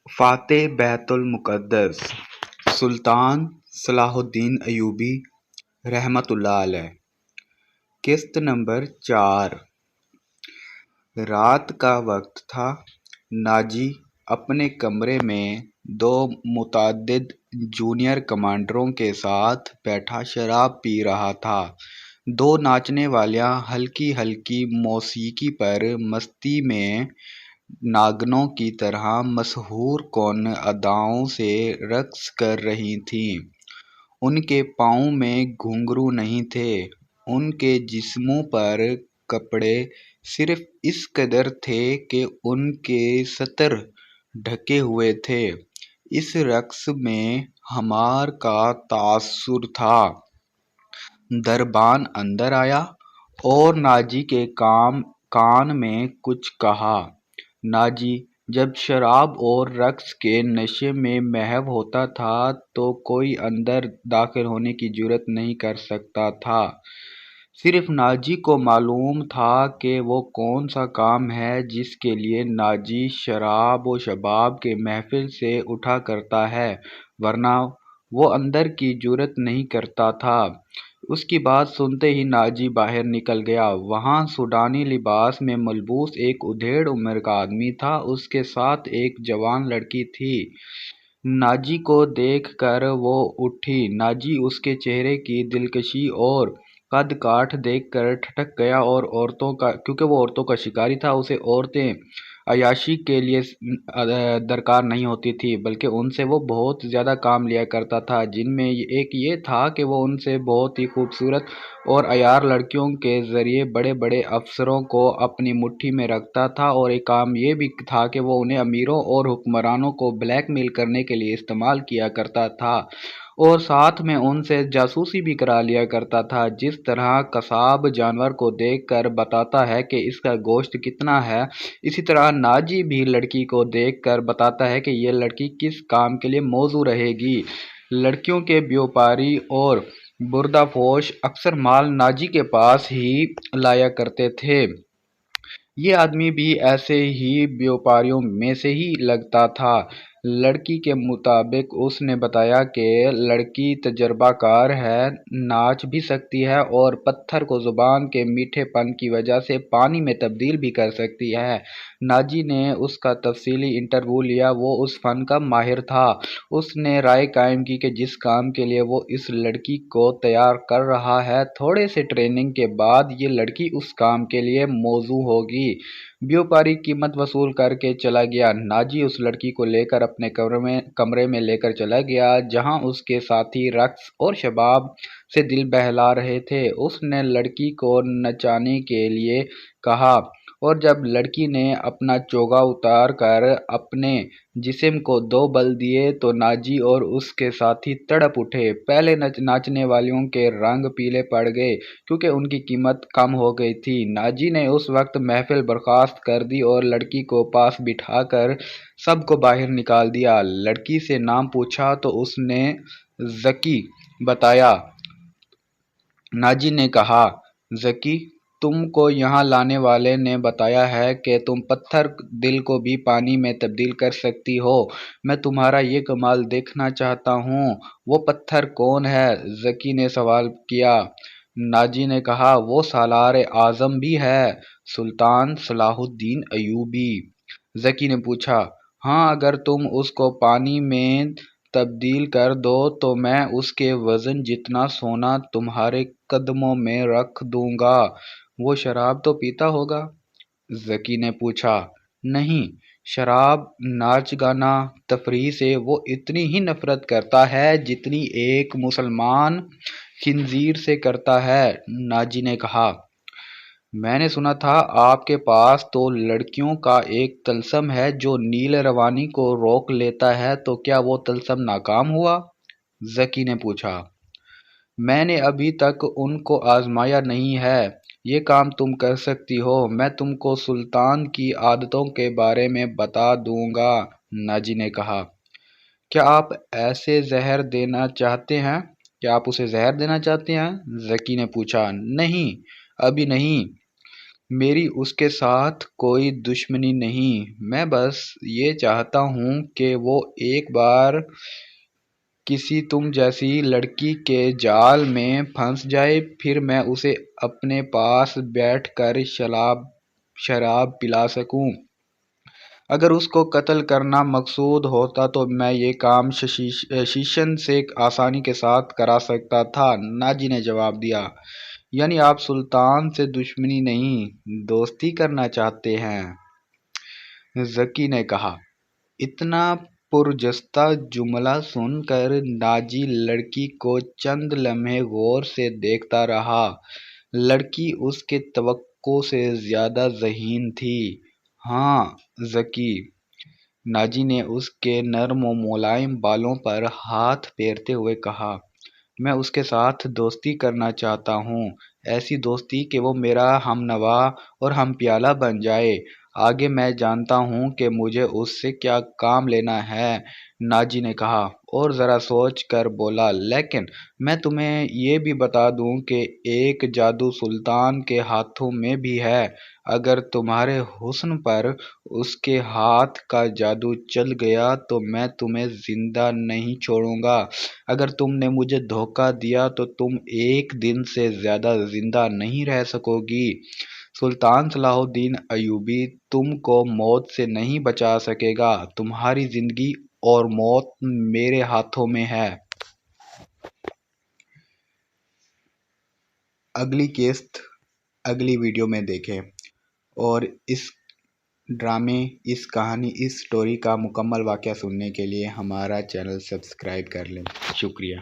فاتح بیت المقدس سلطان صلاح الدین ایوبی رحمۃ اللہ علیہ۔ قسط نمبر 4۔ رات کا وقت تھا۔ ناجی اپنے کمرے میں دو متعدد جونیئر کمانڈروں کے ساتھ بیٹھا شراب پی رہا تھا۔ دو ناچنے والیاں ہلکی ہلکی موسیقی پر مستی میں ناگنوں کی طرح مسحور کن اداؤں سے رقص کر رہی تھیں۔ ان کے پاؤں میں گھنگرو نہیں تھے، ان کے جسموں پر کپڑے صرف اس قدر تھے کہ ان کے ستر ڈھکے ہوئے تھے۔ اس رقص میں ہمار کا تاثر تھا۔ دربان اندر آیا اور ناجی کے کان میں کچھ کہا۔ ناجی جب شراب اور رقص کے نشے میں محو ہوتا تھا تو کوئی اندر داخل ہونے کی جرأت نہیں کر سکتا تھا۔ صرف ناجی کو معلوم تھا کہ وہ کون سا کام ہے جس کے لیے ناجی شراب و شباب کے محفل سے اٹھا کرتا ہے، ورنہ وہ اندر کی جرأت نہیں کرتا تھا۔ اس کی بات سنتے ہی ناجی باہر نکل گیا۔ وہاں سوڈانی لباس میں ملبوس ایک ادھیڑ عمر کا آدمی تھا، اس کے ساتھ ایک جوان لڑکی تھی۔ ناجی کو دیکھ کر وہ اٹھی۔ ناجی اس کے چہرے کی دلکشی اور قد کاٹھ دیکھ کر ٹھٹک گیا اور کیونکہ وہ عورتوں کا شکاری تھا، اسے عورتیں عیاشی کے لیے درکار نہیں ہوتی تھی، بلکہ ان سے وہ بہت زیادہ کام لیا کرتا تھا، جن میں ایک یہ تھا کہ وہ ان سے بہت ہی خوبصورت اور عیار لڑکیوں کے ذریعے بڑے بڑے افسروں کو اپنی مٹھی میں رکھتا تھا، اور ایک کام یہ بھی تھا کہ وہ انہیں امیروں اور حکمرانوں کو بلیک میل کرنے کے لیے استعمال کیا کرتا تھا، اور ساتھ میں ان سے جاسوسی بھی کرا لیا کرتا تھا۔ جس طرح قصاب جانور کو دیکھ کر بتاتا ہے کہ اس کا گوشت کتنا ہے، اسی طرح ناجی بھی لڑکی کو دیکھ کر بتاتا ہے کہ یہ لڑکی کس کام کے لیے موزوں رہے گی۔ لڑکیوں کے بیوپاری اور بردہ پوش اکثر مال ناجی کے پاس ہی لایا کرتے تھے۔ یہ آدمی بھی ایسے ہی بیوپاریوں میں سے ہی لگتا تھا۔ لڑکی کے مطابق اس نے بتایا کہ لڑکی تجربہ کار ہے، ناچ بھی سکتی ہے اور پتھر کو زبان کے میٹھے پن کی وجہ سے پانی میں تبدیل بھی کر سکتی ہے۔ ناجی نے اس کا تفصیلی انٹرویو لیا۔ وہ اس فن کا ماہر تھا۔ اس نے رائے قائم کی کہ جس کام کے لیے وہ اس لڑکی کو تیار کر رہا ہے، تھوڑے سے ٹریننگ کے بعد یہ لڑکی اس کام کے لیے موزوں ہوگی۔ بیوپاری قیمت وصول کر کے چلا گیا۔ ناجی اس لڑکی کو لے کر اپنے کمرے میں لے کر چلا گیا، جہاں اس کے ساتھی رقص اور شباب سے دل بہلا رہے تھے۔ اس نے لڑکی کو نچانے کے لیے کہا، اور جب لڑکی نے اپنا چوگا اتار کر اپنے جسم کو دو بل دیے تو ناجی اور اس کے ساتھی تڑپ اٹھے۔ پہلے ناچنے والیوں کے رنگ پیلے پڑ گئے کیونکہ ان کی قیمت کم ہو گئی تھی۔ ناجی نے اس وقت محفل برخاست کر دی اور لڑکی کو پاس بٹھا کر سب کو باہر نکال دیا۔ لڑکی سے نام پوچھا تو اس نے زکی بتایا۔ ناجی نے کہا، زکی، تم کو یہاں لانے والے نے بتایا ہے کہ تم پتھر دل کو بھی پانی میں تبدیل کر سکتی ہو۔ میں تمہارا یہ کمال دیکھنا چاہتا ہوں۔ وہ پتھر کون ہے؟ زکی نے سوال کیا۔ ناجی نے کہا، وہ سالار اعظم بھی ہے، سلطان صلاح الدین ایوبی۔ زکی نے پوچھا، ہاں، اگر تم اس کو پانی میں تبدیل کر دو تو میں اس کے وزن جتنا سونا تمہارے قدموں میں رکھ دوں گا۔ وہ شراب تو پیتا ہوگا؟ زکی نے پوچھا۔ نہیں، شراب، ناچ گانا، تفریح سے وہ اتنی ہی نفرت کرتا ہے جتنی ایک مسلمان خنزیر سے کرتا ہے۔ ناجی نے کہا، میں نے سنا تھا آپ کے پاس تو لڑکیوں کا ایک طلسم ہے جو نیل روانی کو روک لیتا ہے، تو کیا وہ طلسم ناکام ہوا؟ زکی نے پوچھا۔ میں نے ابھی تک ان کو آزمایا نہیں ہے۔ یہ کام تم کر سکتی ہو۔ میں تم کو سلطان کی عادتوں کے بارے میں بتا دوں گا۔ ناجی نے کہا، کیا آپ اسے زہر دینا چاہتے ہیں؟ زکی نے پوچھا۔ نہیں، ابھی نہیں۔ میری اس کے ساتھ کوئی دشمنی نہیں، میں بس یہ چاہتا ہوں کہ وہ ایک بار کسی تم جیسی لڑکی کے جال میں پھنس جائے، پھر میں اسے اپنے پاس بیٹھ کر شراب پلا سکوں۔ اگر اس کو قتل کرنا مقصود ہوتا تو میں یہ کام شیشن سے آسانی کے ساتھ کرا سکتا تھا۔ ناجی نے جواب دیا، یعنی آپ سلطان سے دشمنی نہیں، دوستی کرنا چاہتے ہیں؟ ذکی نے کہا۔ اتنا پرجستہ جملہ سن کر ناجی لڑکی کو چند لمحے غور سے دیکھتا رہا۔ لڑکی اس کے توقع سے زیادہ ذہین تھی۔ ہاں ذکی، ناجی نے اس کے نرم و ملائم بالوں پر ہاتھ پھیرتے ہوئے کہا، میں اس کے ساتھ دوستی کرنا چاہتا ہوں، ایسی دوستی کہ وہ میرا ہم نوا اور ہم پیالہ بن جائے۔ آگے میں جانتا ہوں کہ مجھے اس سے کیا کام لینا ہے، ناجی نے کہا اور ذرا سوچ کر بولا، لیکن میں تمہیں یہ بھی بتا دوں کہ ایک جادو سلطان کے ہاتھوں میں بھی ہے۔ اگر تمہارے حسن پر اس کے ہاتھ کا جادو چل گیا تو میں تمہیں زندہ نہیں چھوڑوں گا۔ اگر تم نے مجھے دھوکہ دیا تو تم ایک دن سے زیادہ زندہ نہیں رہ سکو گی۔ سلطان صلاح الدین ایوبی تم کو موت سے نہیں بچا سکے گا، تمہاری زندگی اور موت میرے ہاتھوں میں ہے۔ اگلی قسط اگلی ویڈیو میں دیکھیں، اور اس ڈرامے، اس کہانی، اس سٹوری کا مکمل واقعہ سننے کے لیے ہمارا چینل سبسکرائب کر لیں۔ شکریہ۔